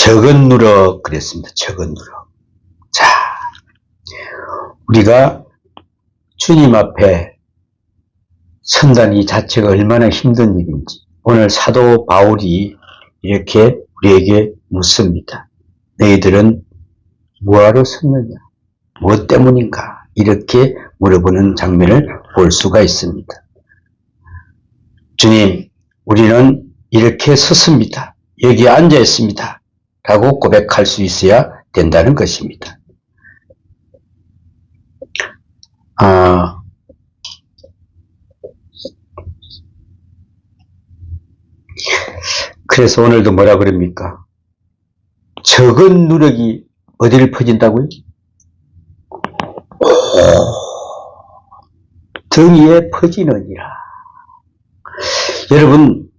적은 누럭 그랬습니다. 적은 누럭. 자, 우리가 주님 앞에 선다는 이 자체가 얼마나 힘든 일인지 오늘 사도 바울이 이렇게 우리에게 묻습니다. 너희들은 뭐하러 섰느냐? 무엇 때문인가? 이렇게 물어보는 장면을 볼 수가 있습니다. 주님, 우리는 이렇게 섰습니다. 여기에 앉아 있습니다. 라고 고백할 수 있어야 된다는 것입니다. 그래서 오늘도 뭐라 그럽니까? 적은 누력이 어디를 퍼진다고요? 등위에 퍼지느니라. 여러분,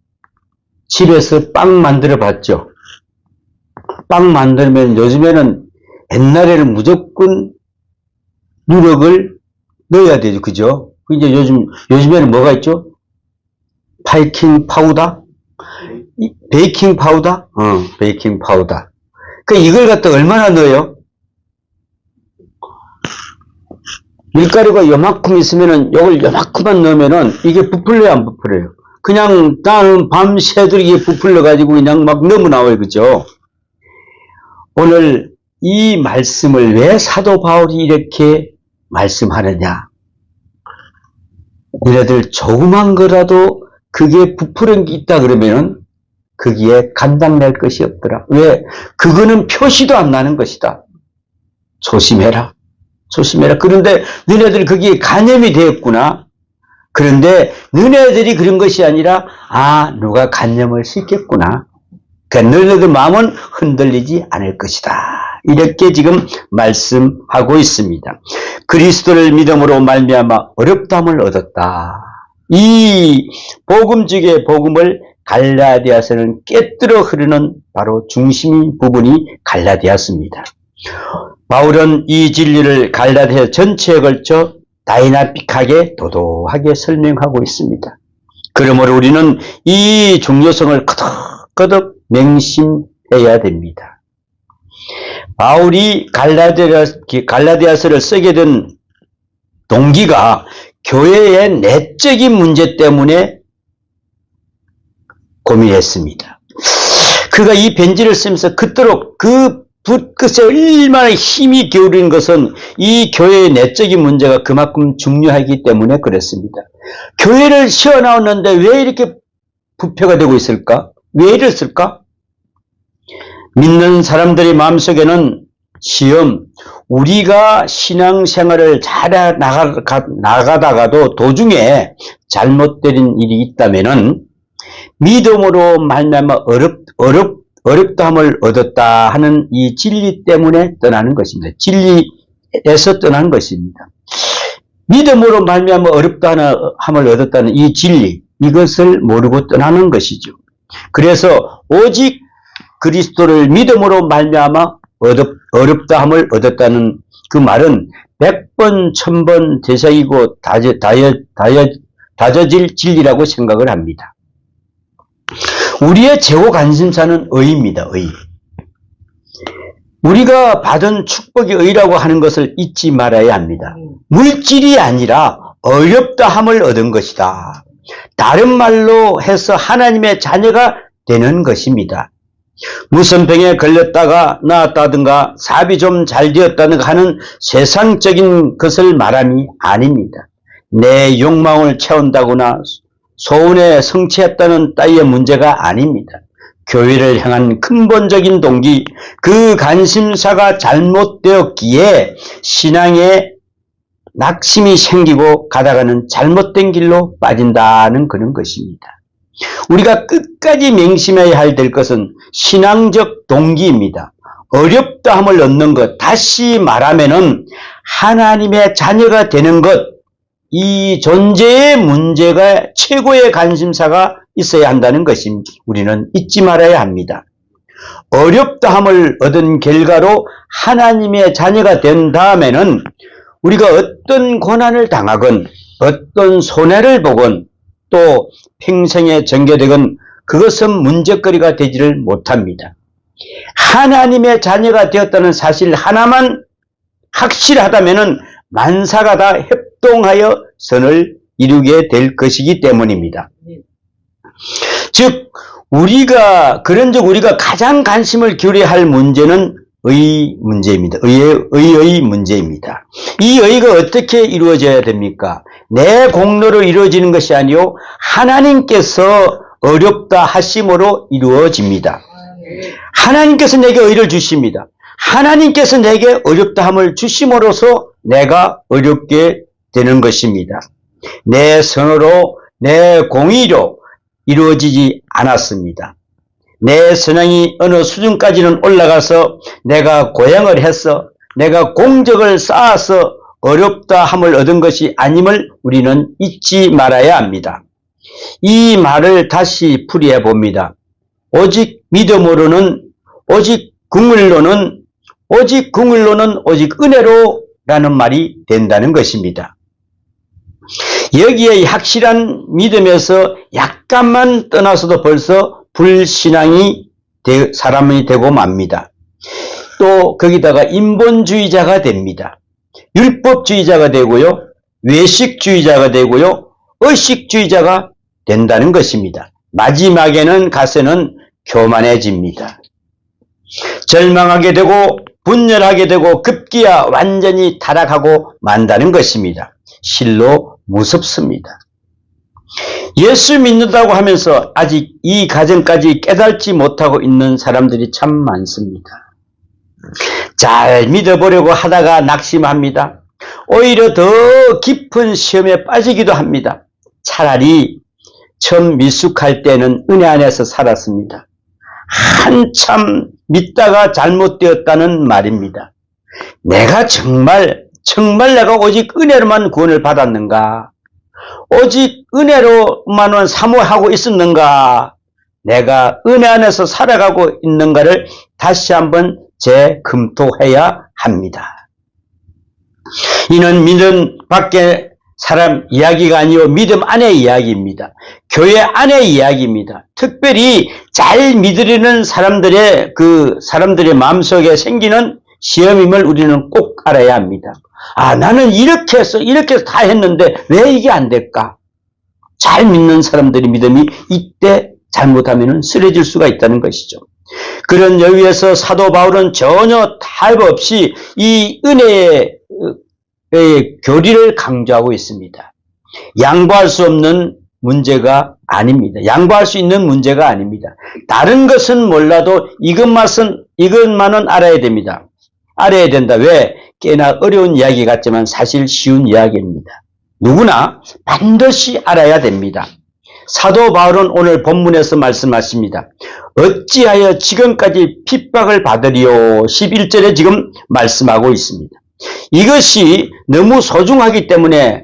집에서 빵 만들어 봤죠? 빵 만들면 요즘에는 옛날에는 무조건 누력을 넣어야 되죠. 그죠? 이제 요즘에는 뭐가 있죠? 베이킹 파우더? 베이킹 파우더? 베이킹 파우더. 이걸 갖다 얼마나 넣어요? 밀가루가 요만큼 있으면은, 요걸 요만큼만 넣으면은, 이게 부풀려요, 안 부풀려요? 그냥, 나는 밤새도록 이게 부풀려가지고 그냥 막 너무 나와요, 그죠? 오늘 이 말씀을 왜 사도 바울이 이렇게 말씀하느냐? 너희들 조그만 거라도 그게 부풀은 게 있다 그러면은, 거기에 간당낼 것이 없더라. 왜? 그거는 표시도 안 나는 것이다. 조심해라. 조심해라. 그런데 너네들 거기에 간염이 되었구나. 그런데 너네들이 그런 것이 아니라 누가 간염을 시켰구나. 그러니까 너희들 마음은 흔들리지 않을 것이다. 이렇게 지금 말씀하고 있습니다. 그리스도를 믿음으로 말미암아 어렵다함을 얻었다. 이 복음 중에 복음을 갈라디아서는 깨뜨려 흐르는 바로 중심 부분이 갈라디아서입니다. 바울은 이 진리를 갈라디아 전체에 걸쳐 다이나믹하게 도도하게 설명하고 있습니다. 그러므로 우리는 이 중요성을 거듭 맹심해야 됩니다. 바울이 갈라디아서를 쓰게 된 동기가 교회의 내적인 문제 때문에 고민했습니다. 그가 이 편지를 쓰면서 그토록 그 붓끝에 얼마나 힘이 기울인 것은 이 교회의 내적인 문제가 그만큼 중요하기 때문에 그랬습니다. 교회를 세워나왔는데 왜 이렇게 부패가 되고 있을까? 왜 이랬을까? 믿는 사람들의 마음속에는 시험, 우리가 신앙생활을 잘 나가다가도 도중에 잘못된 일이 있다면은 믿음으로 말미암아 어렵다함을 얻었다 하는 이 진리 때문에 떠나는 것입니다. 진리에서 떠나는 것입니다. 믿음으로 말미암아 어렵다함을 얻었다는 이 진리, 이것을 모르고 떠나는 것이죠. 그래서 오직 그리스도를 믿음으로 말미암아 어렵다함을 얻었다는 그 말은 100번, 1000번 되새기고 다져질 진리라고 생각을 합니다. 우리의 최고 관심사는 의입니다. 의. 우리가 받은 축복이 의라고 하는 것을 잊지 말아야 합니다. 물질이 아니라 어렵다함을 얻은 것이다. 다른 말로 해서 하나님의 자녀가 되는 것입니다. 무슨 병에 걸렸다가 나았다든가 사업이 좀 잘 되었다든가 하는 세상적인 것을 말함이 아닙니다. 내 욕망을 채운다거나 소원에 성취했다는 따위의 문제가 아닙니다. 교회를 향한 근본적인 동기, 그 관심사가 잘못되었기에 신앙에 낙심이 생기고 가다가는 잘못된 길로 빠진다는 그런 것입니다. 우리가 끝까지 맹심해야 될 것은 신앙적 동기입니다. 어렵다함을 얻는 것, 다시 말하면은 하나님의 자녀가 되는 것, 이 존재의 문제가 최고의 관심사가 있어야 한다는 것이 우리는 잊지 말아야 합니다. 어렵다함을 얻은 결과로 하나님의 자녀가 된 다음에는 우리가 어떤 고난을 당하건 어떤 손해를 보건 또 평생에 전개되건 그것은 문제거리가 되지를 못합니다. 하나님의 자녀가 되었다는 사실 하나만 확실하다면은 만사가 다 협동하여 선을 이루게 될 것이기 때문입니다. 즉 그런즉 우리가 가장 관심을 기울여야 할 문제는 의 문제입니다. 의의 문제입니다. 이 의가 어떻게 이루어져야 됩니까? 내 공로로 이루어지는 것이 아니요 하나님께서 어렵다 하심으로 이루어집니다. 하나님께서 내게 의를 주십니다. 하나님께서 내게 어렵다 함을 주심으로써 내가 어렵게 되는 것입니다. 내 선으로 내 공의로 이루어지지 않았습니다. 내 선행이 어느 수준까지는 올라가서 내가 고행을 해서 내가 공적을 쌓아서 어렵다 함을 얻은 것이 아님을 우리는 잊지 말아야 합니다. 이 말을 다시 풀이해 봅니다. 오직 믿음으로는 오직 긍휼로는 오직 은혜로라는 말이 된다는 것입니다. 여기에 확실한 믿음에서 약간만 떠나서도 벌써 불신앙이 사람이 되고 맙니다. 또 거기다가 인본주의자가 됩니다. 율법주의자가 되고요. 외식주의자가 되고요. 의식주의자가 된다는 것입니다. 마지막에는 가서는 교만해집니다. 절망하게 되고 분열하게 되고 급기야 완전히 타락하고 만다는 것입니다. 실로 무섭습니다. 예수 믿는다고 하면서 아직 이 과정까지 깨닫지 못하고 있는 사람들이 참 많습니다. 잘 믿어보려고 하다가 낙심합니다. 오히려 더 깊은 시험에 빠지기도 합니다. 차라리 처음 미숙할 때는 은혜 안에서 살았습니다. 한참 믿다가 잘못되었다는 말입니다. 내가 정말 내가 오직 은혜로만 구원을 받았는가? 오직 은혜로만은 사모하고 있었는가? 내가 은혜 안에서 살아가고 있는가를 다시 한번 재검토해야 합니다. 이는 믿음 밖의 사람 이야기가 아니요 믿음 안의 이야기입니다. 교회 안의 이야기입니다. 특별히 잘 믿으려는 사람들의 마음속에 생기는 시험임을 우리는 꼭 알아야 합니다. 나는 이렇게 해서 다 했는데 왜 이게 안 될까? 잘 믿는 사람들의 믿음이 이때 잘못하면 쓰러질 수가 있다는 것이죠. 그런 여유에서 사도 바울은 전혀 탈 없이 이 은혜의 교리를 강조하고 있습니다. 양보할 수 없는 문제가 아닙니다. 양보할 수 있는 문제가 아닙니다. 다른 것은 몰라도 이것만은 알아야 됩니다. 알아야 된다. 왜? 꽤나 어려운 이야기 같지만 사실 쉬운 이야기입니다. 누구나 반드시 알아야 됩니다. 사도 바울은 오늘 본문에서 말씀하십니다. 어찌하여 지금까지 핍박을 받으리요? 11절에 지금 말씀하고 있습니다. 이것이 너무 소중하기 때문에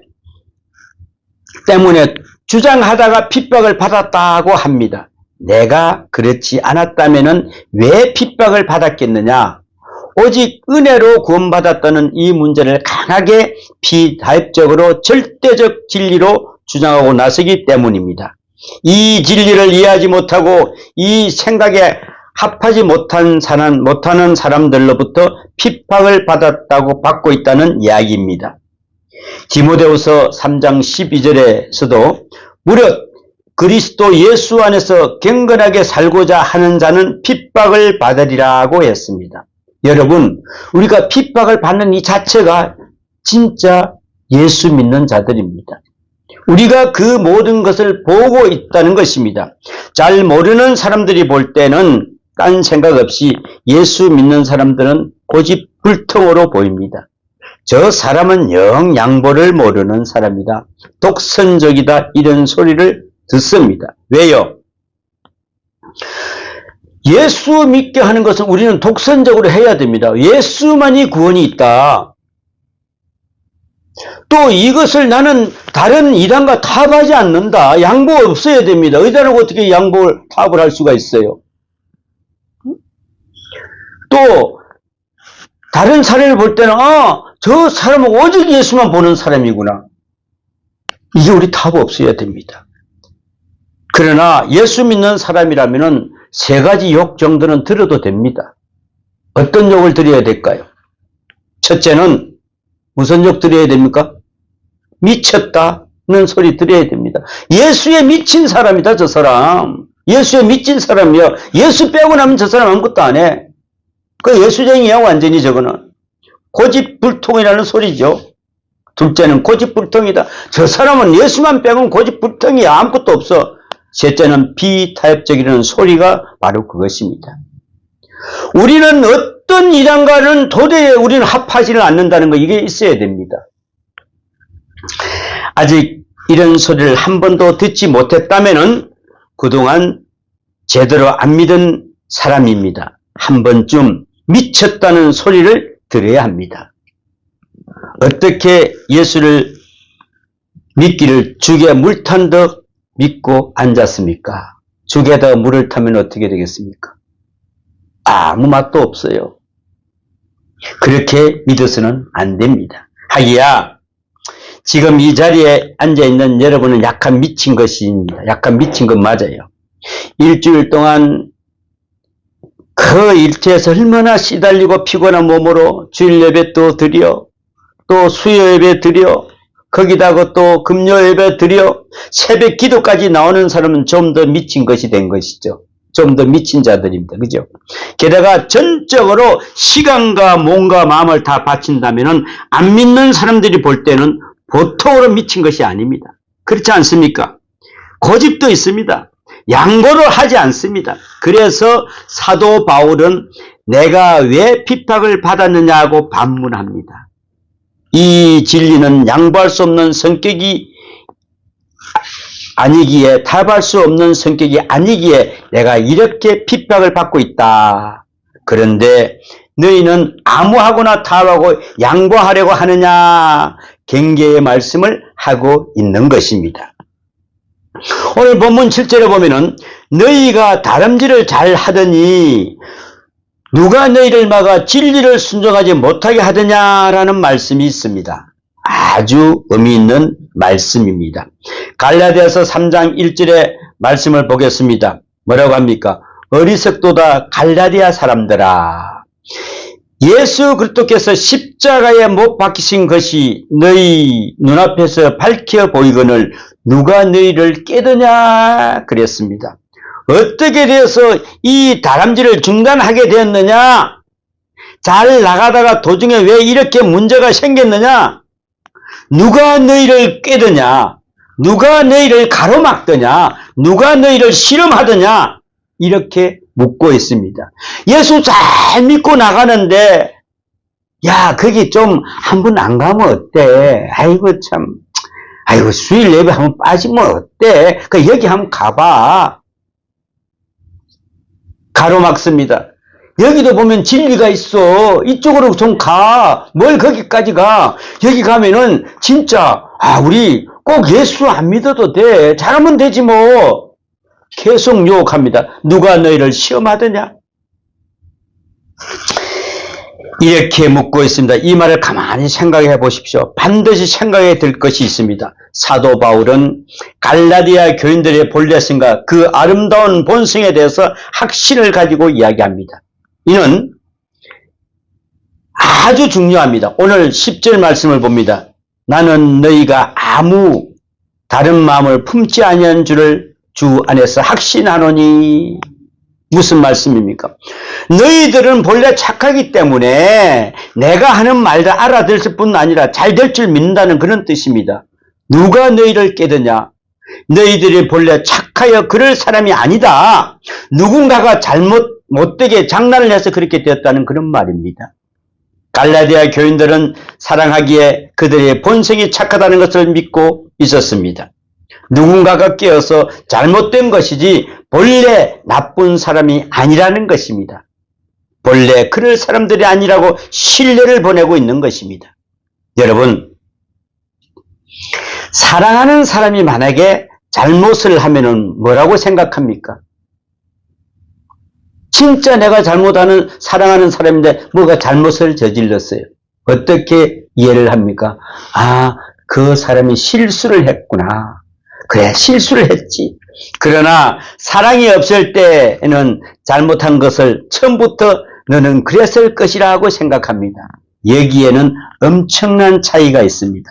주장하다가 핍박을 받았다고 합니다. 내가 그렇지 않았다면 왜 핍박을 받았겠느냐? 오직 은혜로 구원받았다는 이 문제를 강하게 비다입적으로 절대적 진리로 주장하고 나서기 때문입니다. 이 진리를 이해하지 못하고 이 생각에 합하지 못하는 사람들로부터 핍박을 받고 있다는 이야기입니다. 디모데후서 3장 12절에서도 무릇 그리스도 예수 안에서 경건하게 살고자 하는 자는 핍박을 받으리라고 했습니다. 여러분, 우리가 핍박을 받는 이 자체가 진짜 예수 믿는 자들입니다. 우리가 그 모든 것을 보고 있다는 것입니다. 잘 모르는 사람들이 볼 때는 딴 생각 없이 예수 믿는 사람들은 고집불통으로 보입니다. 저 사람은 영 양보를 모르는 사람이다. 독선적이다. 이런 소리를 듣습니다. 왜요? 예수 믿게 하는 것은 우리는 독선적으로 해야 됩니다. 예수만이 구원이 있다. 또 이것을 나는 다른 이단과 타협하지 않는다. 양보 없어야 됩니다. 이단하고 어떻게 타협을 할 수가 있어요? 또 다른 사람을 볼 때는 저 사람은 오직 예수만 보는 사람이구나. 이게 우리 타협 없어야 됩니다. 그러나 예수 믿는 사람이라면은 세 가지 욕 정도는 들어도 됩니다. 어떤 욕을 드려야 될까요? 첫째는 무슨 욕 드려야 됩니까? 미쳤다는 소리 드려야 됩니다. 예수에 미친 사람이다, 저 사람. 예수에 미친 사람이야. 예수 빼고 나면 저 사람 아무것도 안 해. 그 예수쟁이야, 완전히 저거는. 고집불통이라는 소리죠. 둘째는 고집불통이다. 저 사람은 예수만 빼면 고집불통이야. 아무것도 없어. 셋째는 비타협적이라는 소리가 바로 그것입니다. 우리는 어떤 이단과는 도대체 우리는 합하지는 않는다는 거, 이게 있어야 됩니다. 아직 이런 소리를 한 번도 듣지 못했다면은 그동안 제대로 안 믿은 사람입니다. 한 번쯤 미쳤다는 소리를 들어야 합니다. 어떻게 예수를 믿기를 죽에 물 탄 듯 믿고 앉았습니까? 죽에다가 물을 타면 어떻게 되겠습니까? 아무 맛도 없어요. 그렇게 믿어서는 안 됩니다. 하기야 지금 이 자리에 앉아있는 여러분은 약간 미친 것입니다. 약간 미친 것 맞아요. 일주일 동안 그 일터에서 얼마나 시달리고 피곤한 몸으로 주일 예배 또 드려, 또 수요 예배 드려, 거기다가 또 금요 예배 드려, 새벽 기도까지 나오는 사람은 좀 더 미친 것이 된 것이죠. 좀 더 미친 자들입니다. 그죠? 게다가 전적으로 시간과 몸과 마음을 다 바친다면은 안 믿는 사람들이 볼 때는 보통으로 미친 것이 아닙니다. 그렇지 않습니까? 고집도 있습니다. 양보를 하지 않습니다. 그래서 사도 바울은 내가 왜 핍박을 받았느냐고 반문합니다. 이 진리는 양보할 수 없는 성격이 아니기에, 답할 수 없는 성격이 아니기에 내가 이렇게 핍박을 받고 있다. 그런데 너희는 아무하고나 답하고 양보하려고 하느냐, 경계의 말씀을 하고 있는 것입니다. 오늘 본문 7절에 보면은 너희가 다름질을 잘 하더니 누가 너희를 막아 진리를 순종하지 못하게 하더냐라는 말씀이 있습니다. 아주 의미 있는 말씀입니다. 갈라디아서 3장 1절의 말씀을 보겠습니다. 뭐라고 합니까? 어리석도다 갈라디아 사람들아, 예수 그리스도께서 십자가에 못 박히신 것이 너희 눈앞에서 밝혀 보이거늘 누가 너희를 깨드냐 그랬습니다. 어떻게 되어서 이 다람쥐를 중단하게 되었느냐? 잘 나가다가 도중에 왜 이렇게 문제가 생겼느냐? 누가 너희를 깨드냐? 누가 너희를 가로막더냐? 누가 너희를 실험하더냐? 이렇게 묻고 있습니다. 예수 잘 믿고 나가는데, 야, 거기 좀 한 번 안 가면 어때? 아이고, 참. 아이고, 수일 예배 한번 빠지면 어때? 여기 한번 가봐. 가로막습니다. 여기도 보면 진리가 있어. 이쪽으로 좀 가. 뭘 거기까지 가. 여기 가면은 진짜, 우리 꼭 예수 안 믿어도 돼. 잘하면 되지 뭐. 계속 유혹합니다. 누가 너희를 시험하더냐? 이렇게 묻고 있습니다. 이 말을 가만히 생각해 보십시오. 반드시 생각해 들 것이 있습니다. 사도 바울은 갈라디아 교인들의 본래성과 그 아름다운 본성에 대해서 확신을 가지고 이야기합니다. 이는 아주 중요합니다. 오늘 10절 말씀을 봅니다. 나는 너희가 아무 다른 마음을 품지 아니한 줄을 주 안에서 확신하노니. 무슨 말씀입니까? 너희들은 본래 착하기 때문에 내가 하는 말도 알아들을 뿐 아니라 잘 될 줄 믿는다는 그런 뜻입니다. 누가 너희를 깨드냐? 너희들이 본래 착하여 그럴 사람이 아니다. 누군가가 못되게 장난을 해서 그렇게 되었다는 그런 말입니다. 갈라디아 교인들은 사랑하기에 그들의 본성이 착하다는 것을 믿고 있었습니다. 누군가가 깨어서 잘못된 것이지 본래 나쁜 사람이 아니라는 것입니다. 본래 그럴 사람들이 아니라고 신뢰를 보내고 있는 것입니다. 여러분, 사랑하는 사람이 만약에 잘못을 하면은 뭐라고 생각합니까? 진짜 내가 사랑하는 사람인데 뭐가 잘못을 저질렀어요. 어떻게 이해를 합니까? 그 사람이 실수를 했구나. 그래, 실수를 했지. 그러나 사랑이 없을 때에는 잘못한 것을 처음부터 너는 그랬을 것이라고 생각합니다. 여기에는 엄청난 차이가 있습니다.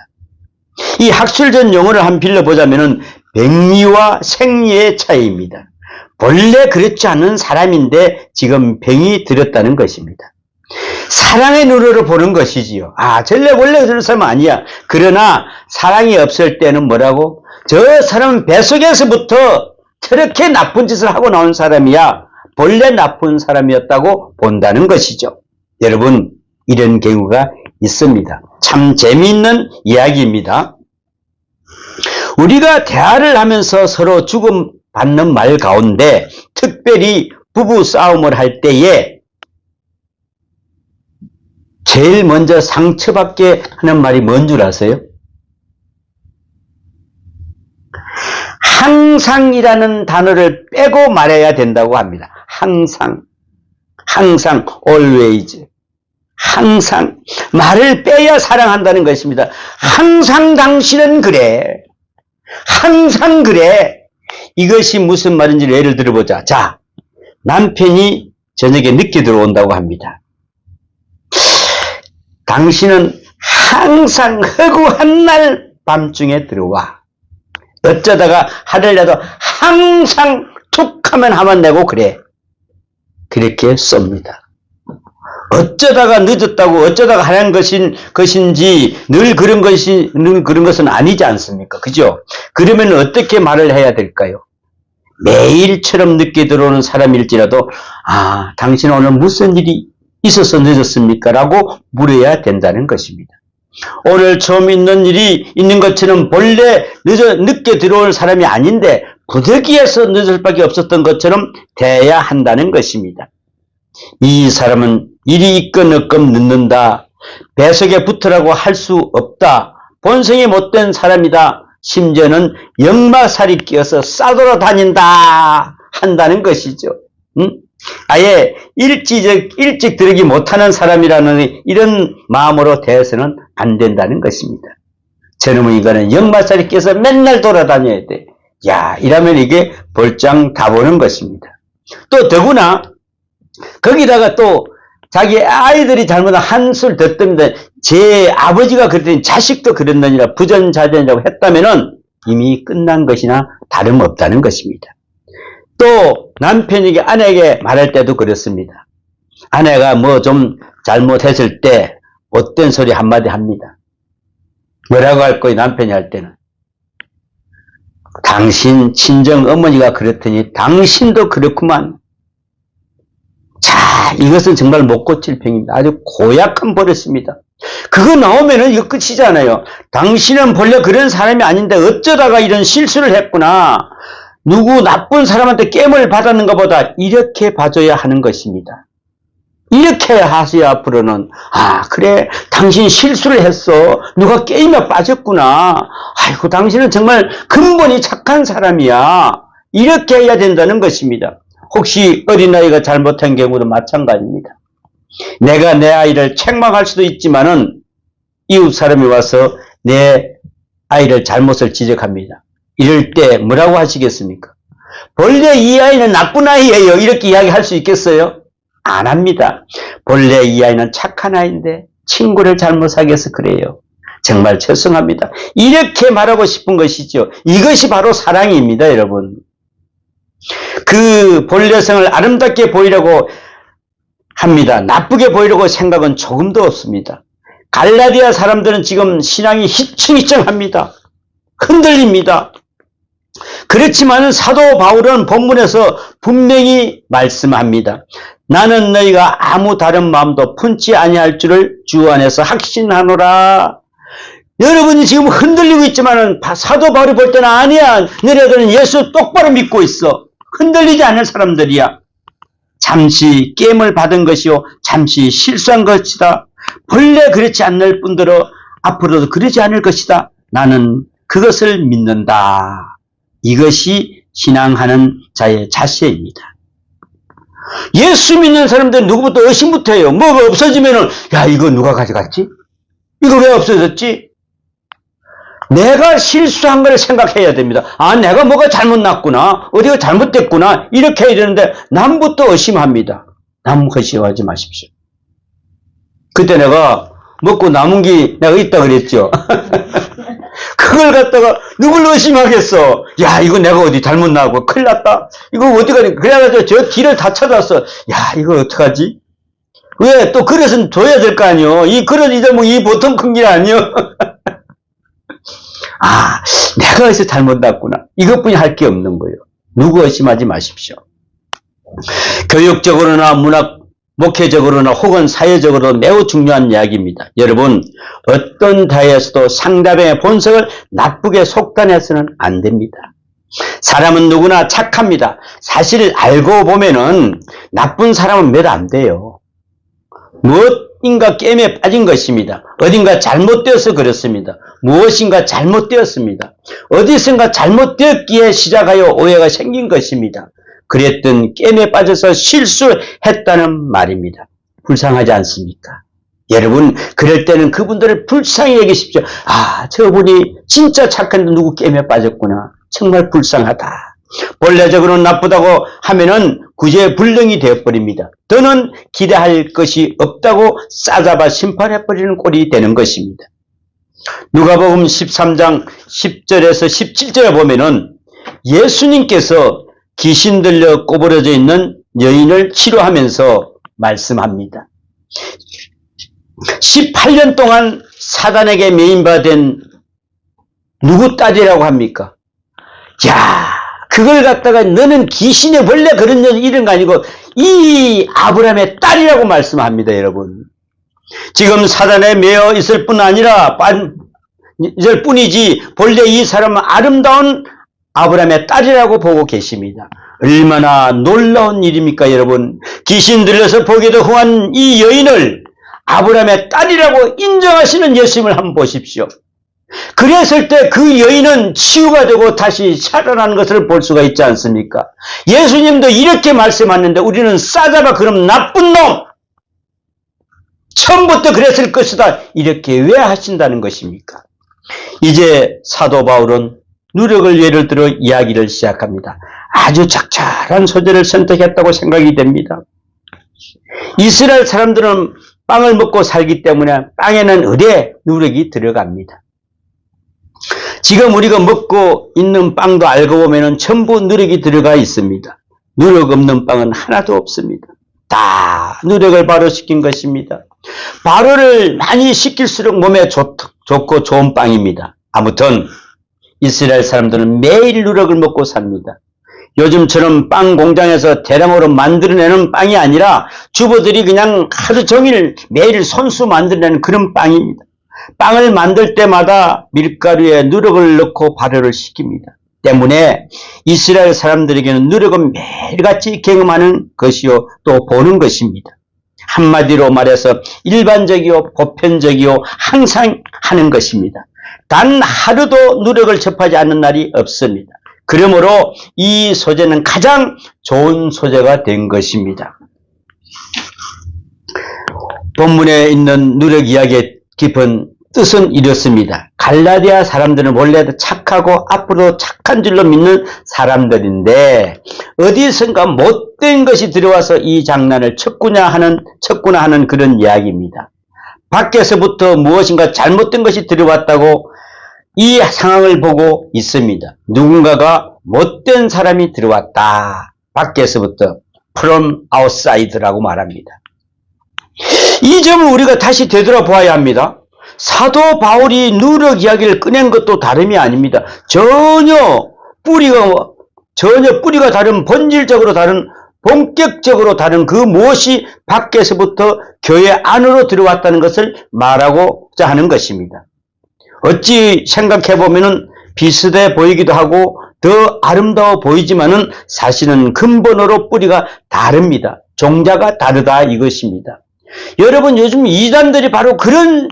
이 학술적 용어를 한번 빌려보자면 병리와 생리의 차이입니다. 본래 그렇지 않은 사람인데 지금 병이 들었다는 것입니다. 사랑의 눈으로 보는 것이지요. 원래 그런 사람 아니야. 그러나 사랑이 없을 때는 뭐라고? 저 사람은 뱃속에서부터 저렇게 나쁜 짓을 하고 나온 사람이야. 본래 나쁜 사람이었다고 본다는 것이죠. 여러분, 이런 경우가 있습니다. 참 재미있는 이야기입니다. 우리가 대화를 하면서 서로 주고받는 말 가운데 특별히 부부 싸움을 할 때에 제일 먼저 상처받게 하는 말이 뭔 줄 아세요? 항상이라는 단어를 빼고 말해야 된다고 합니다. 항상, always. 항상. 말을 빼야 사랑한다는 것입니다. 항상 당신은 그래. 항상 그래. 이것이 무슨 말인지 예를 들어보자. 자, 남편이 저녁에 늦게 들어온다고 합니다. 당신은 항상 허구한 날 밤중에 들어와. 어쩌다가 하늘라도 항상 툭 하면 화만 내고 그래. 그렇게 쏩니다. 어쩌다가 늦었다고 어쩌다가 하는 것인지 늘 그런 것은 아니지 않습니까? 그죠? 그러면 어떻게 말을 해야 될까요? 매일처럼 늦게 들어오는 사람일지라도 당신 오늘 무슨 일이 있어서 늦었습니까? 라고 물어야 된다는 것입니다. 오늘 처음 있는 일이 있는 것처럼 본래 늦게 들어올 사람이 아닌데 부득이해서 늦을 수밖에 없었던 것처럼 돼야 한다는 것입니다. 이 사람은 일이 있건 없건 늦는다. 뱃속에 붙으라고 할 수 없다. 본성이 못된 사람이다. 심지어는 역마살이 끼어서 싸돌아다닌다 한다는 것이죠. 아예 일찍 들어기 못하는 사람이라는 이런 마음으로 대해서는 안 된다는 것입니다. 저놈의 인간은 역마살이 끼어서 맨날 돌아다녀야 돼. 이러면 이게 볼장 다 보는 것입니다. 또 더구나 거기다가 또 자기 아이들이 잘못한 한술 더 뜹니다. 제 아버지가 그랬더니 자식도 그랬느니라 부전자전이라고 했다면은 이미 끝난 것이나 다름없다는 것입니다. 또 남편에게 아내에게 말할 때도 그렇습니다. 아내가 뭐 좀 잘못했을 때 어떤 소리 한마디 합니다. 뭐라고 할 거예요? 남편이 할 때는 당신 친정 어머니가 그렇더니 당신도 그렇구만. 자, 이것은 정말 못 고칠 병입니다. 아주 고약한 버릇입니다. 그거 나오면은 이거 끝이잖아요. 당신은 본래 그런 사람이 아닌데 어쩌다가 이런 실수를 했구나. 누구 나쁜 사람한테 깸을 받았는 것보다 이렇게 봐줘야 하는 것입니다. 이렇게 하세요. 앞으로는 그래 당신 실수를 했어. 누가 게임에 빠졌구나. 아이고 당신은 정말 근본이 착한 사람이야. 이렇게 해야 된다는 것입니다. 혹시 어린아이가 잘못한 경우도 마찬가지입니다. 내가 내 아이를 책망할 수도 있지만은 이웃 사람이 와서 내 아이를 잘못을 지적합니다. 이럴 때 뭐라고 하시겠습니까? 본래 이 아이는 나쁜 아이예요. 이렇게 이야기할 수 있겠어요? 안 합니다. 본래 이 아이는 착한 아이인데 친구를 잘못 사귀어서 그래요. 정말 죄송합니다. 이렇게 말하고 싶은 것이죠. 이것이 바로 사랑입니다, 여러분. 그 본래성을 아름답게 보이려고 합니다. 나쁘게 보이려고 생각은 조금도 없습니다. 갈라디아 사람들은 지금 신앙이 희청희청합니다. 흔들립니다. 그렇지만 사도 바울은 본문에서 분명히 말씀합니다. 나는 너희가 아무 다른 마음도 품지 아니할 줄을 주 안에서 확신하노라. 여러분이 지금 흔들리고 있지만 사도 바울이 볼 때는 아니야. 너희들은 예수 똑바로 믿고 있어. 흔들리지 않을 사람들이야. 잠시 깸을 받은 것이요 잠시 실수한 것이다. 본래 그렇지 않을 뿐더러 앞으로도 그러지 않을 것이다. 나는 그것을 믿는다. 이것이 신앙하는 자의 자세입니다. 예수 믿는 사람들은 누구부터 의심부터 해요. 뭐가 없어지면은 이거 누가 가져갔지? 이거 왜 없어졌지? 내가 실수한 걸 생각해야 됩니다. 아, 내가 뭐가 잘못 났구나. 어디가 잘못됐구나. 이렇게 해야 되는데 남부터 의심합니다. 남 의심하지 마십시오. 그때 내가 먹고 남은 게 내가 있다 그랬죠. 그걸 갖다가 누굴 의심하겠어. 야, 이거 내가 어디 잘못 나고 큰일 났다. 이거 어떡하니. 그래가지고 저 뒤를 다 찾아왔어. 야, 이거 어떡하지? 왜? 또 그릇은 줘야 될 거 아니요. 이 그릇 이제 뭐 이 보통 큰 게 아니요. 아, 내가 여기서 잘못 났구나. 이것뿐이 할 게 없는 거예요. 누구 의심하지 마십시오. 교육적으로나 목회적으로나 혹은 사회적으로 매우 중요한 이야기입니다. 여러분, 어떤 대화에서도 상대방의 본성을 나쁘게 속단해서는 안 됩니다. 사람은 누구나 착합니다. 사실 알고 보면은 나쁜 사람은 몇 안 돼요. 무엇인가 게임에 빠진 것입니다. 어딘가 잘못되어서 그렇습니다. 무엇인가 잘못되었습니다. 어디선가 잘못되었기에 시작하여 오해가 생긴 것입니다. 그랬던 게임에 빠져서 실수했다는 말입니다. 불쌍하지 않습니까? 여러분, 그럴 때는 그분들을 불쌍히 여기십시오. 아, 저분이 진짜 착한데 누구 게임에 빠졌구나. 정말 불쌍하다. 본래적으로는 나쁘다고 하면은 구제불능이 되어버립니다. 더는 기대할 것이 없다고 싸잡아 심판해버리는 꼴이 되는 것입니다. 누가복음 13장 10절에서 17절에 보면은 예수님께서 귀신 들려 꼬부러져 있는 여인을 치료하면서 말씀합니다. 18년 동안 사단에게 매인받은 누구 딸이라고 합니까? 야, 그걸 갖다가 너는 귀신의 원래 그런 이런 거 아니고 이 아브라함의 딸이라고 말씀합니다, 여러분. 지금 사단에 매여 있을 뿐 아니라 있을 뿐이지 본래 이 사람은 아름다운 아브라함의 딸이라고 보고 계십니다. 얼마나 놀라운 일입니까, 여러분. 귀신 들려서 보기도 흉한 이 여인을 아브라함의 딸이라고 인정하시는 예수님을 한번 보십시오. 그랬을 때 그 여인은 치유가 되고 다시 살아나는 것을 볼 수가 있지 않습니까? 예수님도 이렇게 말씀하는데 우리는 싸잡아 그럼 나쁜 놈! 처음부터 그랬을 것이다. 이렇게 왜 하신다는 것입니까? 이제 사도 바울은 누력을 예를 들어 이야기를 시작합니다. 아주 적절한 소재를 선택했다고 생각이 됩니다. 이스라엘 사람들은 빵을 먹고 살기 때문에 빵에는 의뢰 누력이 들어갑니다. 지금 우리가 먹고 있는 빵도 알고 보면 전부 누력이 들어가 있습니다. 누력 없는 빵은 하나도 없습니다. 다 누력을 발효시킨 것입니다. 발효를 많이 시킬수록 몸에 좋고 좋은 빵입니다. 아무튼 이스라엘 사람들은 매일 누력을 먹고 삽니다. 요즘처럼 빵 공장에서 대량으로 만들어내는 빵이 아니라 주부들이 그냥 하루 종일 매일 손수 만들어내는 그런 빵입니다. 빵을 만들 때마다 밀가루에 누력을 넣고 발효를 시킵니다. 때문에 이스라엘 사람들에게는 누력은 매일같이 경험하는 것이요 또 보는 것입니다. 한마디로 말해서 일반적이요 보편적이요 항상 하는 것입니다. 단 하루도 누력을 접하지 않는 날이 없습니다. 그러므로 이 소재는 가장 좋은 소재가 된 것입니다. 본문에 있는 누력 이야기의 깊은 뜻은 이렇습니다. 갈라디아 사람들은 원래도 착하고 앞으로 착한 줄로 믿는 사람들인데 어디선가 못된 것이 들어와서 이 장난을 쳤구나 하는 그런 이야기입니다. 밖에서부터 무엇인가 잘못된 것이 들어왔다고 이 상황을 보고 있습니다. 누군가가 못된 사람이 들어왔다. 밖에서부터 from outside라고 말합니다. 이 점을 우리가 다시 되돌아보아야 합니다. 사도 바울이 누력 이야기를 꺼낸 것도 다름이 아닙니다. 전혀 뿌리가 다른 본질적으로 다른 본격적으로 다른 그 무엇이 밖에서부터 교회 안으로 들어왔다는 것을 말하고자 하는 것입니다. 어찌 생각해보면 비슷해 보이기도 하고 더 아름다워 보이지만은 사실은 근본으로 뿌리가 다릅니다. 종자가 다르다 이것입니다. 여러분 요즘 이단들이 바로 그런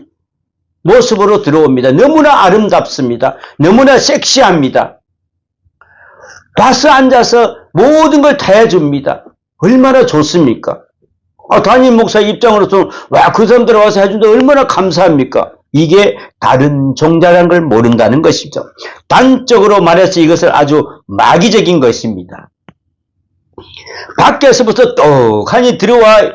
모습으로 들어옵니다. 너무나 아름답습니다. 너무나 섹시합니다. 봐서 앉아서 모든 걸 다 해줍니다. 얼마나 좋습니까? 담임 목사 입장으로서는 와, 그 사람들 와서 해준다 얼마나 감사합니까? 이게 다른 종자라는 걸 모른다는 것이죠. 단적으로 말해서 이것은 아주 마귀적인 것입니다. 밖에서부터 떡하니 들어와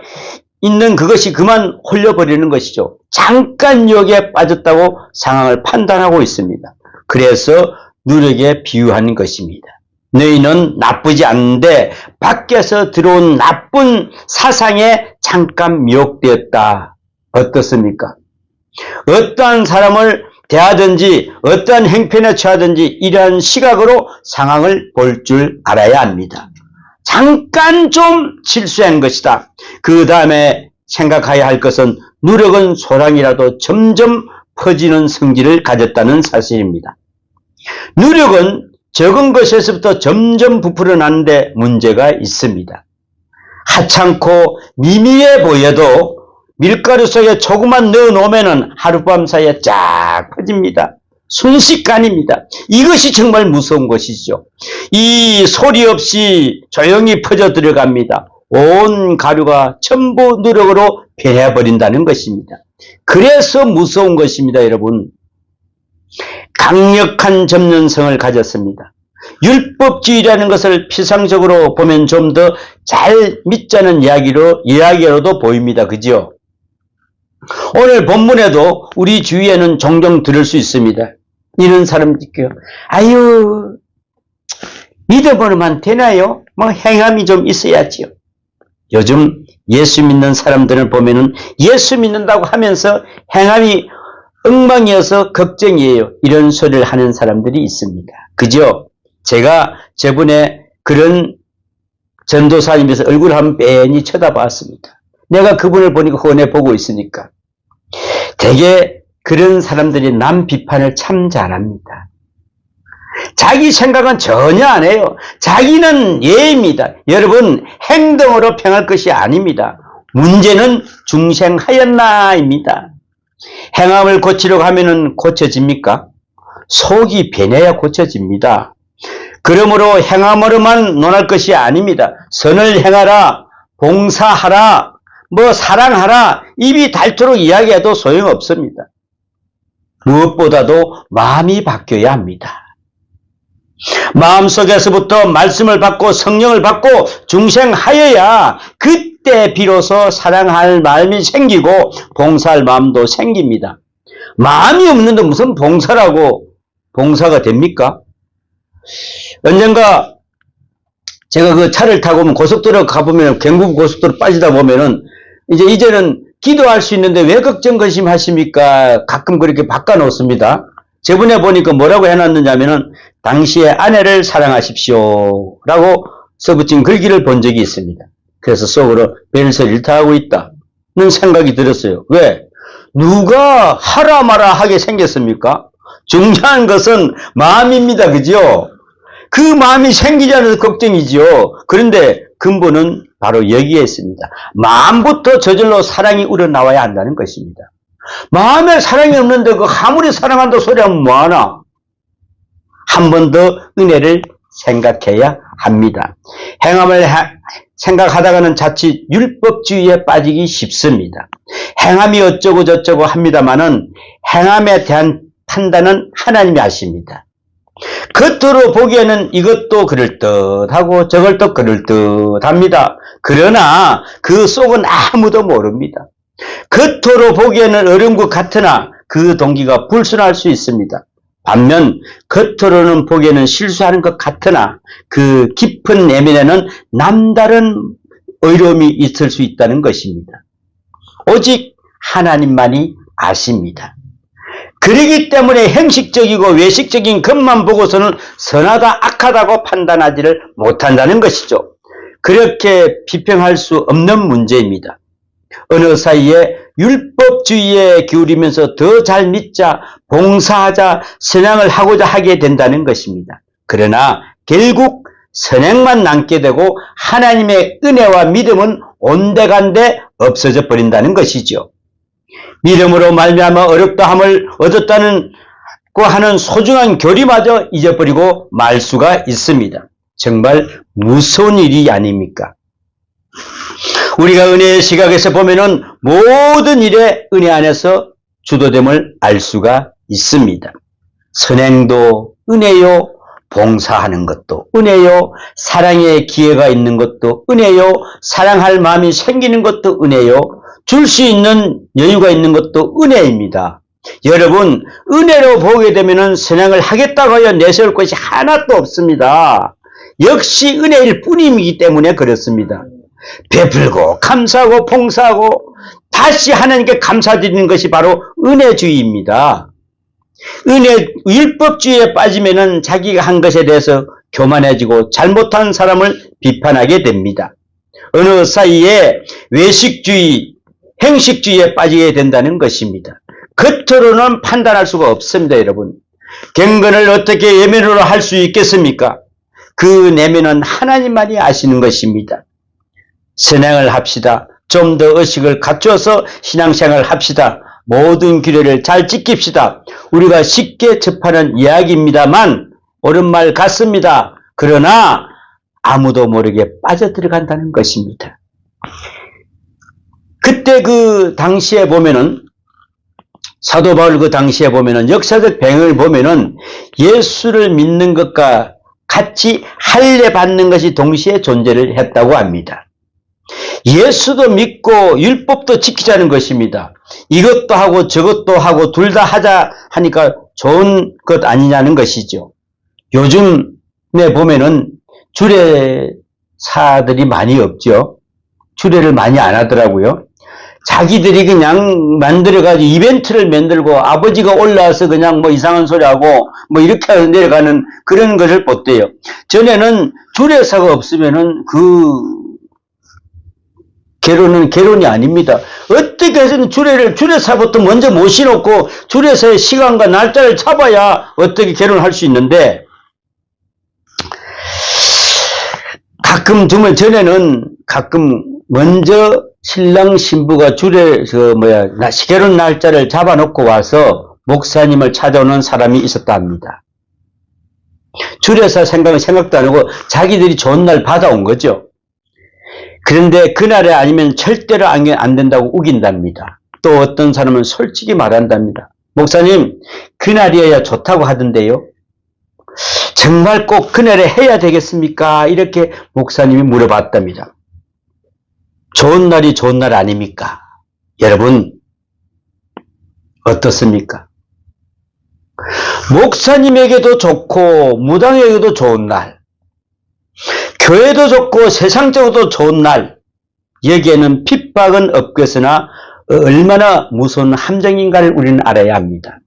있는 그것이 그만 홀려버리는 것이죠. 잠깐 여기에 빠졌다고 상황을 판단하고 있습니다. 그래서 누룩에 비유하는 것입니다. 너희는 나쁘지 않은데 밖에서 들어온 나쁜 사상에 잠깐 미혹되었다. 어떻습니까? 어떠한 사람을 대하든지 어떠한 행편에 처하든지 이러한 시각으로 상황을 볼 줄 알아야 합니다. 잠깐 좀 실수한 것이다. 그 다음에 생각해야 할 것은 누룩은 소량이라도 점점 퍼지는 성질을 가졌다는 사실입니다. 누룩은 적은 것에서부터 점점 부풀어 나는데 문제가 있습니다. 하찮고 미미해 보여도 밀가루 속에 조금만 넣어 놓으면 하룻밤 사이에 쫙 퍼집니다. 순식간입니다. 이것이 정말 무서운 것이죠. 이 소리 없이 조용히 퍼져 들어갑니다. 온 가루가 전부 누룩으로 변해버린다는 것입니다. 그래서 무서운 것입니다, 여러분. 강력한 접근성을 가졌습니다. 율법주의라는 것을 피상적으로 보면 좀 더 잘 믿자는 이야기로도 보입니다. 그죠? 오늘 본문에도 우리 주위에는 종종 들을 수 있습니다. 이런 사람들께요. 아유, 믿어보면 되나요? 뭐 행함이 좀 있어야지요. 요즘 예수 믿는 사람들을 보면은 예수 믿는다고 하면서 행함이 엉망이어서 걱정이에요. 이런 소리를 하는 사람들이 있습니다. 그죠? 제가 저번에 그런 전도사님께서 얼굴을 한번 빤히 쳐다봤습니다. 내가 그분을 보니까 훤해 보고 있으니까. 되게 그런 사람들이 남 비판을 참 잘합니다. 자기 생각은 전혀 안 해요. 자기는 예입니다. 여러분, 행동으로 평할 것이 아닙니다. 문제는 중생하였나입니다. 행함을 고치려고 하면은 고쳐집니까? 속이 변해야 고쳐집니다. 그러므로 행함으로만 논할 것이 아닙니다. 선을 행하라, 봉사하라, 사랑하라, 입이 닳도록 이야기해도 소용없습니다. 무엇보다도 마음이 바뀌어야 합니다. 마음속에서부터 말씀을 받고 성령을 받고 중생하여야 그때 비로소 사랑할 마음이 생기고 봉사할 마음도 생깁니다. 마음이 없는데 무슨 봉사가 됩니까? 언젠가 제가 그 차를 타고 고속도로 가보면 경부 고속도로 빠지다 보면은 이제는 기도할 수 있는데 왜 걱정거심하십니까? 가끔 그렇게 바꿔놓습니다. 저번에 보니까 뭐라고 해놨느냐면은 당시의 아내를 사랑하십시오 라고 써붙인 글귀를 본 적이 있습니다. 그래서 속으로 벨소리를 타고 있다는 생각이 들었어요. 왜? 누가 하라 마라 하게 생겼습니까? 중요한 것은 마음입니다. 그죠? 그 마음이 생기지 않아서 걱정이지요. 그런데 근본은 바로 여기에 있습니다. 마음부터 저절로 사랑이 우러나와야 한다는 것입니다. 마음에 사랑이 없는데 그 아무리 사랑한다 소리하면 뭐하나? 한 번 더 은혜를 생각해야 합니다. 행함을 생각하다가는 자칫 율법주의에 빠지기 쉽습니다. 행함이 어쩌고 저쩌고 합니다마는 행함에 대한 판단은 하나님이 하십니다. 겉으로 보기에는 이것도 그럴듯하고 저것도 그럴듯합니다. 그러나 그 속은 아무도 모릅니다. 겉으로 보기에는 어려운 것 같으나 그 동기가 불순할 수 있습니다. 반면 겉으로는 보기에는 실수하는 것 같으나 그 깊은 내면에는 남다른 어려움이 있을 수 있다는 것입니다. 오직 하나님만이 아십니다. 그러기 때문에 형식적이고 외식적인 것만 보고서는 선하다 악하다고 판단하지를 못한다는 것이죠. 그렇게 비평할 수 없는 문제입니다. 어느 사이에 율법주의에 기울이면서 더 잘 믿자, 봉사하자, 선행을 하고자 하게 된다는 것입니다. 그러나 결국 선행만 남게 되고 하나님의 은혜와 믿음은 온데간데 없어져 버린다는 것이죠. 믿음으로 말미암아 어렵다함을 얻었다는 하는 소중한 교리마저 잊어버리고 말 수가 있습니다. 정말 무서운 일이 아닙니까? 우리가 은혜의 시각에서 보면은 모든 일에 은혜 안에서 주도됨을 알 수가 있습니다. 선행도 은혜요, 봉사하는 것도 은혜요, 사랑의 기회가 있는 것도 은혜요, 사랑할 마음이 생기는 것도 은혜요, 줄 수 있는 여유가 있는 것도 은혜입니다. 여러분, 은혜로 보게 되면 선행을 하겠다고 하여 내세울 것이 하나도 없습니다. 역시 은혜일 뿐이기 때문에 그렇습니다. 베풀고 감사하고 봉사하고 다시 하나님께 감사드리는 것이 바로 은혜주의입니다. 율법주의에 빠지면은 자기가 한 것에 대해서 교만해지고 잘못한 사람을 비판하게 됩니다. 어느 사이에 외식주의, 행식주의에 빠지게 된다는 것입니다. 겉으로는 판단할 수가 없습니다, 여러분. 경건을 어떻게 외면으로 할 수 있겠습니까? 그 내면은 하나님만이 아시는 것입니다. 선행을 합시다. 좀 더 의식을 갖춰서 신앙생활을 합시다. 모든 규례를 잘 지킵시다. 우리가 쉽게 접하는 이야기입니다만 옳은 말 같습니다. 그러나 아무도 모르게 빠져들어간다는 것입니다. 그때 그 당시에 보면은 사도 바울 그 당시에 보면은 역사적 배경을 보면은 예수를 믿는 것과 같이 할례 받는 것이 동시에 존재를 했다고 합니다. 예수도 믿고 율법도 지키자는 것입니다. 이것도 하고 저것도 하고 둘 다 하자 하니까 좋은 것 아니냐는 것이죠. 요즘에 보면은 주례사들이 많이 없죠. 주례를 많이 안 하더라고요. 자기들이 그냥 만들어가지고 이벤트를 만들고 아버지가 올라와서 그냥 뭐 이상한 소리 하고 뭐 이렇게 내려가는 그런 것을 못돼요. 전에는 주례사가 없으면은 그 결혼은 결혼이 아닙니다. 어떻게 해서든 주례사부터 먼저 모셔놓고 주례사의 시간과 날짜를 잡아야 어떻게 결혼할 수 있는데 가끔 두면 전에는 가끔 먼저 신랑 신부가 결혼 날짜를 잡아놓고 와서 목사님을 찾아오는 사람이 있었다 합니다. 주례사 생각도 안 하고 자기들이 좋은 날 받아온 거죠. 그런데 그날에 아니면 절대로 안 된다고 우긴답니다. 또 어떤 사람은 솔직히 말한답니다. 목사님, 그날이어야 좋다고 하던데요. 정말 꼭 그날에 해야 되겠습니까? 이렇게 목사님이 물어봤답니다. 좋은 날이 좋은 날 아닙니까? 여러분, 어떻습니까? 목사님에게도 좋고 무당에게도 좋은 날, 교회도 좋고 세상적으로도 좋은 날, 여기에는 핍박은 없겠으나 얼마나 무서운 함정인가를 우리는 알아야 합니다.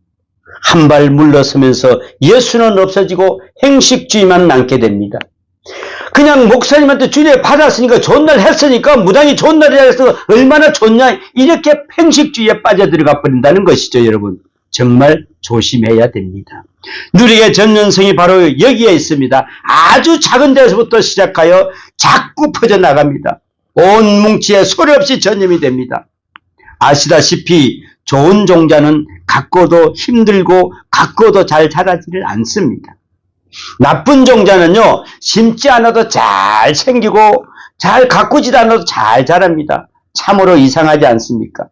한 발 물러서면서 예수는 없어지고 행식주의만 남게 됩니다. 그냥 목사님한테 주례 받았으니까 좋은 날 했으니까 무당이 좋은 날이라 해서 얼마나 좋냐, 이렇게 행식주의에 빠져들어가 버린다는 것이죠. 여러분, 정말 조심해야 됩니다. 누리의 전연성이 바로 여기에 있습니다. 아주 작은 데서부터 시작하여 자꾸 퍼져나갑니다. 온 뭉치에 소리 없이 전염이 됩니다. 아시다시피 좋은 종자는 갖고도 힘들고 갖고도 잘 자라지를 않습니다. 나쁜 종자는요, 심지 않아도 잘 생기고 잘 가꾸지도 않아도 잘 자랍니다. 참으로 이상하지 않습니까?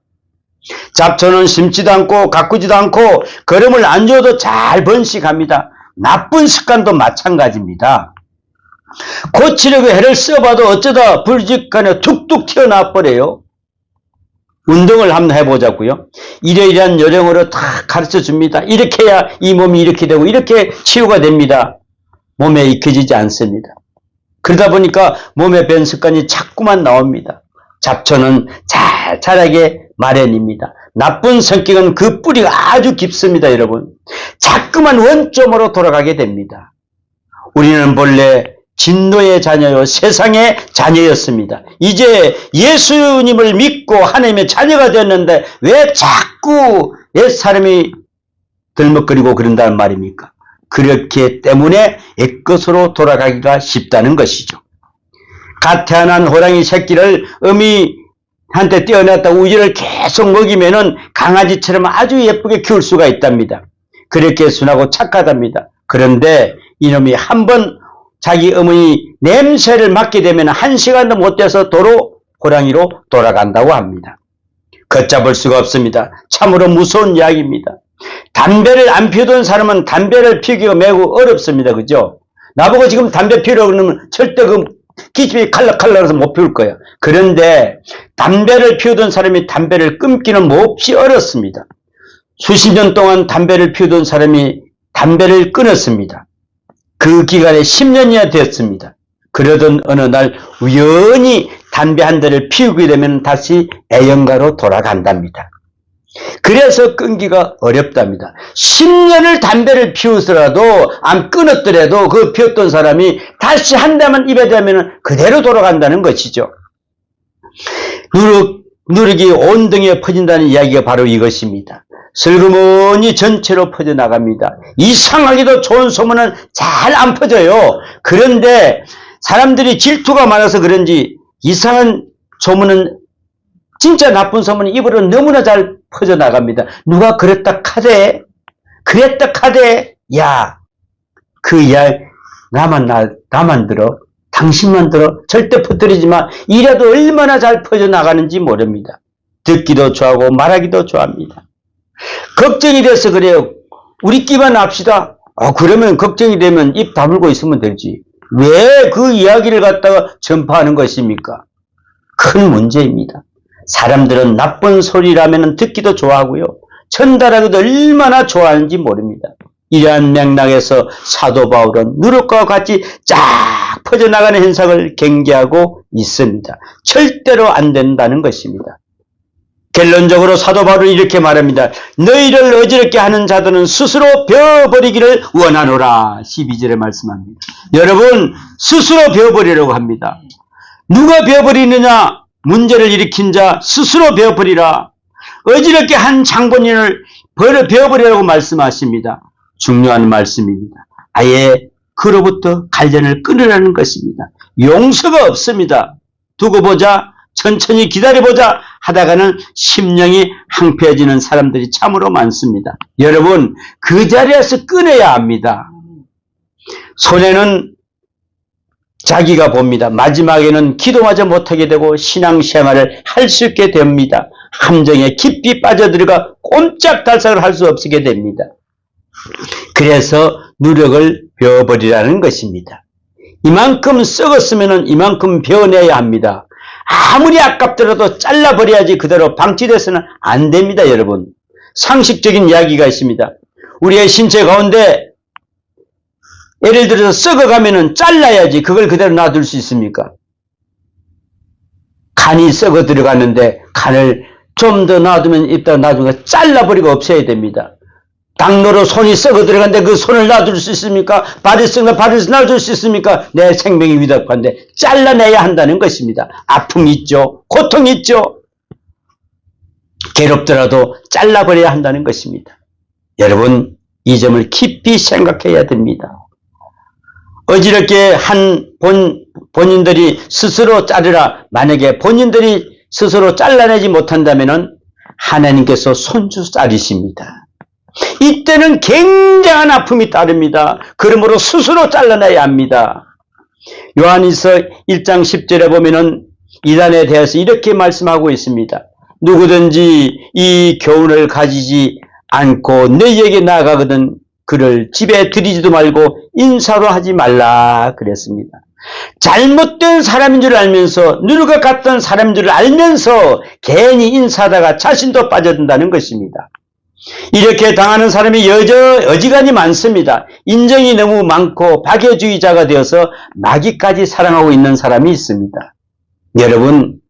잡초는 심지도 않고 가꾸지도 않고 거름을 안 줘도 잘 번식합니다. 나쁜 습관도 마찬가지입니다. 고치려고 애를 써봐도 어쩌다 불직간에 툭툭 튀어나와 버려요. 운동을 한번 해보자고요. 이러이러한 요령으로 다 가르쳐 줍니다. 이렇게 해야 이 몸이 이렇게 되고 이렇게 치유가 됩니다. 몸에 익혀지지 않습니다. 그러다 보니까 몸에 밴 습관이 자꾸만 나옵니다. 잡초는 잘 자라게 마련입니다. 나쁜 성격은 그 뿌리가 아주 깊습니다. 여러분, 자꾸만 원점으로 돌아가게 됩니다. 우리는 본래 진노의 자녀요 세상의 자녀였습니다. 이제 예수님을 믿고 하나님의 자녀가 되었는데 왜 자꾸 옛사람이 들먹거리고 그런다는 말입니까? 그렇기 때문에 옛것으로 돌아가기가 쉽다는 것이죠. 갓 태어난 호랑이 새끼를 어미한테 떼어냈다 우유를 계속 먹이면은 강아지처럼 아주 예쁘게 키울 수가 있답니다. 그렇게 순하고 착하답니다. 그런데 이놈이 한번 자기 어머니 냄새를 맡게 되면 1시간도 못 돼서 도로 호랑이로 돌아간다고 합니다. 걷잡을 수가 없습니다. 참으로 무서운 이야기입니다. 담배를 안 피우던 사람은 담배를 피우기가 매우 어렵습니다. 그죠? 나보고 지금 담배 피우라고 그러면 절대 그 기침이 칼락칼락해서 못 피울 거야. 그런데 담배를 피우던 사람이 담배를 끊기는 몹시 어렵습니다. 수십 년 동안 담배를 피우던 사람이 담배를 끊었습니다. 그 기간에 10년이나 되었습니다. 그러던 어느 날 우연히 담배 한 대를 피우게 되면 다시 애연가로 돌아간답니다. 그래서 끊기가 어렵답니다. 10년을 담배를 피우더라도 안 끊었더라도 그 피웠던 사람이 다시 한 대만 입에 대면 그대로 돌아간다는 것이죠. 누룩이 온 등에 퍼진다는 이야기가 바로 이것입니다. 슬그머니 전체로 퍼져나갑니다. 이상하게도 좋은 소문은 잘 안 퍼져요. 그런데 사람들이 질투가 많아서 그런지 이상한 소문은, 진짜 나쁜 소문은 입으로 너무나 잘 퍼져나갑니다. 누가 그랬다 카대? 그랬다 카대? 야, 그 이야기 나만 들어. 당신만 들어. 절대 퍼뜨리지 마. 이래도 얼마나 잘 퍼져나가는지 모릅니다. 듣기도 좋아하고 말하기도 좋아합니다. 걱정이 돼서 그래요. 우리끼만 합시다. 그러면 걱정이 되면 입 다물고 있으면 되지. 왜 그 이야기를 갖다가 전파하는 것입니까? 큰 문제입니다. 사람들은 나쁜 소리라면 듣기도 좋아하고요. 전달하기도 얼마나 좋아하는지 모릅니다. 이러한 맥락에서 사도 바울은 누룩과 같이 쫙 퍼져나가는 현상을 경계하고 있습니다. 절대로 안 된다는 것입니다. 결론적으로 사도 바울은 이렇게 말합니다. 너희를 어지럽게 하는 자들은 스스로 베어버리기를 원하노라. 12절에 말씀합니다. 여러분, 스스로 베어버리려고 합니다. 누가 베어버리느냐? 문제를 일으킨 자 스스로 베어버리라. 어지럽게 한 장본인을 베어버리라고 말씀하십니다. 중요한 말씀입니다. 아예 그로부터 관련을 끊으라는 것입니다. 용서가 없습니다. 두고 보자, 천천히 기다려보자 하다가는 심령이 항폐해지는 사람들이 참으로 많습니다. 여러분, 그 자리에서 끊어야 합니다. 손해는 자기가 봅니다. 마지막에는 기도마저 못하게 되고 신앙생활을 할 수 있게 됩니다. 함정에 깊이 빠져들어가 꼼짝달싹을 할 수 없게 됩니다. 그래서 누력을 베어버리라는 것입니다. 이만큼 썩었으면 이만큼 베어내야 합니다. 아무리 아깝더라도 잘라버려야지 그대로 방치돼서는 안 됩니다. 여러분, 상식적인 이야기가 있습니다. 우리의 신체 가운데 예를 들어서 썩어가면은 잘라야지 그걸 그대로 놔둘 수 있습니까? 간이 썩어 들어가는데 간을 좀 더 놔두면 이따 나중에 잘라버리고 없애야 됩니다. 당뇨로 손이 썩어 들어가는데 그 손을 놔둘 수 있습니까? 발이 썩어 발을 놔둘 수 있습니까? 내 생명이 위독한데 잘라내야 한다는 것입니다. 아픔이 있죠. 고통이 있죠. 괴롭더라도 잘라버려야 한다는 것입니다. 여러분, 이 점을 깊이 생각해야 됩니다. 어지럽게 한 본인들이 스스로 자르라. 만약에 본인들이 스스로 잘라내지 못한다면 하나님께서 손주 자르십니다. 이때는 굉장한 아픔이 따릅니다. 그러므로 스스로 잘라내야 합니다. 요한일서 1장 10절에 보면은 이단에 대해서 이렇게 말씀하고 있습니다. 누구든지 이 교훈을 가지지 않고 너희에게 나아가거든 그를 집에 들이지도 말고 인사도 하지 말라 그랬습니다. 잘못된 사람인 줄 알면서 누룩과 같던 사람인 줄 알면서 괜히 인사하다가 자신도 빠져든다는 것입니다. 이렇게 당하는 사람이 어지간히 많습니다. 인정이 너무 많고 박애주의자가 되어서 마귀까지 사랑하고 있는 사람이 있습니다. 여러분,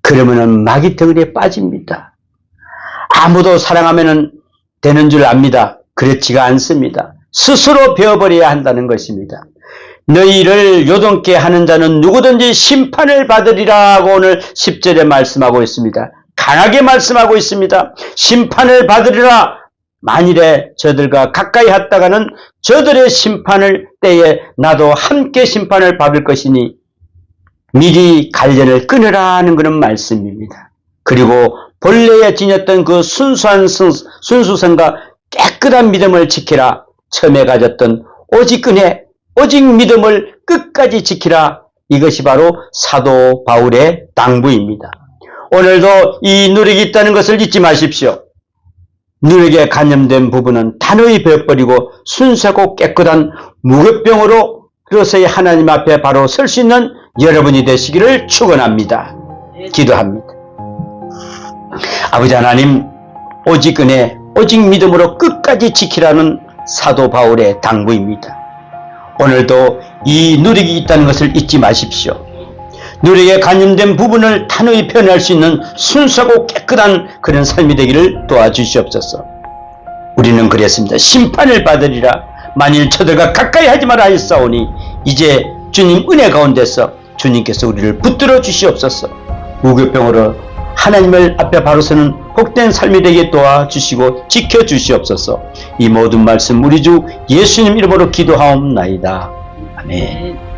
그러면은 마귀 덩어리에 빠집니다. 아무도 사랑하면 되는 줄 압니다. 그렇지가 않습니다. 스스로 베어버려야 한다는 것입니다. 너희를 요동케 하는 자는 누구든지 심판을 받으리라고 오늘 10절에 말씀하고 있습니다. 강하게 말씀하고 있습니다. 심판을 받으리라. 만일에 저들과 가까이 했다가는 저들의 심판을 때에 나도 함께 심판을 받을 것이니 미리 관련을 끊으라는 그런 말씀입니다. 그리고 본래에 지녔던 그 순수성과 깨끗한 믿음을 지키라. 처음에 가졌던 오직 은혜, 오직 믿음을 끝까지 지키라. 이것이 바로 사도 바울의 당부입니다. 오늘도 이 누룩이 있다는 것을 잊지 마십시오. 누룩에 감염된 부분은 단호히 베어버리고 순수하고 깨끗한 무교병으로 그로서의 하나님 앞에 바로 설 수 있는 여러분이 되시기를 축원합니다. 기도합니다. 아버지 하나님, 오직 은혜, 오직 믿음으로 끝까지 지키라는 사도 바울의 당부입니다. 오늘도 이 누룩이 있다는 것을 잊지 마십시오. 누룩에 감염된 부분을 단호히 표현할 수 있는 순수하고 깨끗한 그런 삶이 되기를 도와주시옵소서. 우리는 그랬습니다. 심판을 받으리라. 만일 저들과 가까이 하지 마라 하였사오니 이제 주님 은혜 가운데서 주님께서 우리를 붙들어 주시옵소서. 무교병으로 하나님을 앞에 바로 서는 복된 삶이 되게 도와주시고 지켜주시옵소서. 이 모든 말씀 우리 주 예수님 이름으로 기도하옵나이다. 아멘.